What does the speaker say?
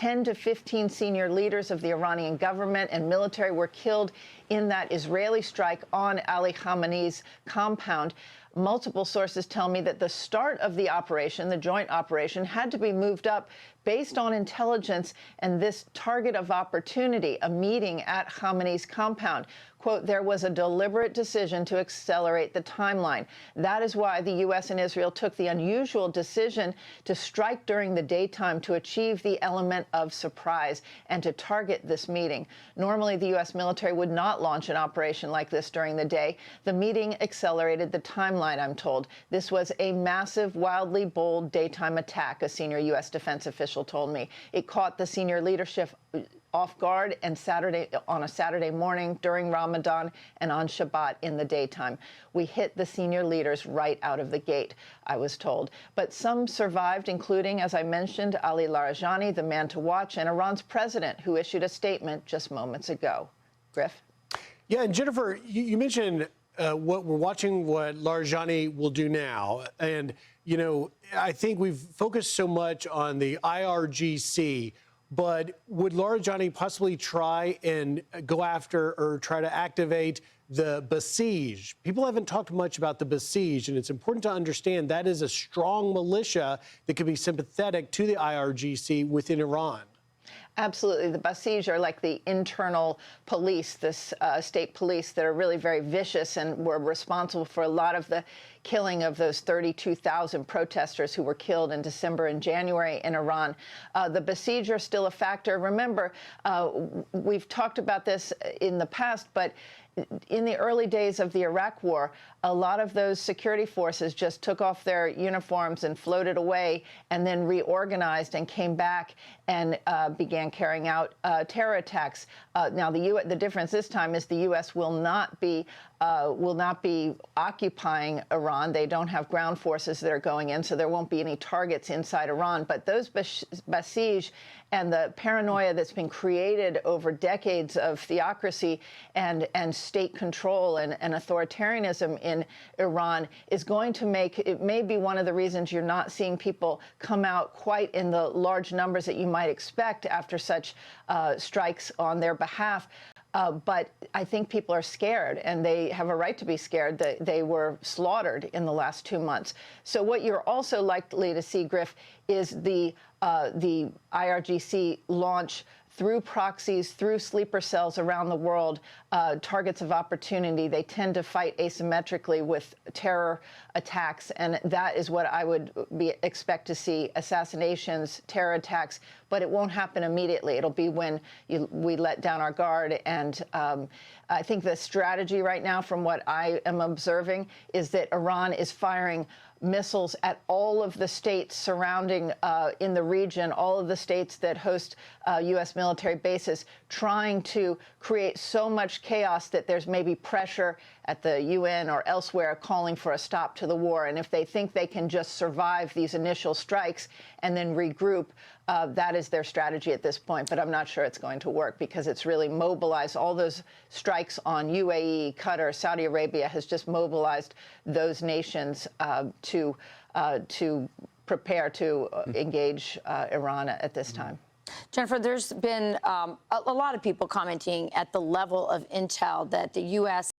10 to 15 senior leaders of the Iranian government and military were killed in that Israeli strike on Ali Khamenei's compound. Multiple sources tell me that the start of the operation, the joint operation, had to be moved up based on intelligence and this target of opportunity, a meeting at Khamenei's compound. Quote, there was a deliberate decision to accelerate the timeline. That is why the U.S. and Israel took the unusual decision to strike during the daytime to achieve the element of surprise and to target this meeting. Normally, the U.S. military would not launch an operation like this during the day. The meeting accelerated the timeline, I'm told. This was a massive, wildly bold daytime attack, a senior U.S. defense official told me. It caught the senior leadership off guard and on a Saturday morning during Ramadan and on Shabbat in the daytime. We hit the senior leaders right out of the gate, I was told. But some survived, including, as I mentioned, Ali Larijani, the man to watch, and Iran's president, who issued a statement just moments ago. Griff? Yeah, and Jennifer, you mentioned what we're watching, what Larijani will do now. And, you know, I think we've focused so much on the IRGC. But would Larijani possibly try and go after or try to activate the Basij? People haven't talked much about the Basij, and it's important to understand that is a strong militia that could be sympathetic to the IRGC within Iran. Absolutely. The Basij are like the internal police, this state police that are really very vicious and were responsible for a lot of the killing of those 32,000 protesters who were killed in December and January in Iran. The Basij are still a factor. Remember, we've talked about this in the past, but in the early days of the Iraq War, a lot of those security forces just took off their uniforms and floated away and then reorganized and came back and began carrying out terror attacks. Now, the difference this time is the U.S. will not be occupying Iran. They don't have ground forces that are going in, so there won't be any targets inside Iran. But those Basij and the paranoia that's been created over decades of theocracy and state control and authoritarianism in Iran is going to make it may be one of the reasons you're not seeing people come out quite in the large numbers that you might expect after such strikes on their behalf. But I think people are scared, and they have a right to be scared. They were slaughtered in the last 2 months. So what you're also likely to see, Griff, is the IRGC launch through proxies, through sleeper cells around the world, targets of opportunity. They tend to fight asymmetrically with terror attacks, and that is what I would expect to see: assassinations, terror attacks, but it won't happen immediately. It'll be when we let down our guard, and I think the strategy right now, from what I am observing, is that Iran is firing missiles at all of the states surrounding in the region, all of the states that host U.S. military bases, trying to create so much chaos that there's maybe pressure at the UN or elsewhere calling for a stop to the war. And if they think they can just survive these initial strikes and then regroup, that is their strategy at this point. But I'm not sure it's going to work, because it's really mobilized all those strikes on UAE, Qatar, Saudi Arabia has just mobilized those nations to prepare to engage Iran at this time. Jennifer, there's been a lot of people commenting at the level of intel that the U.S.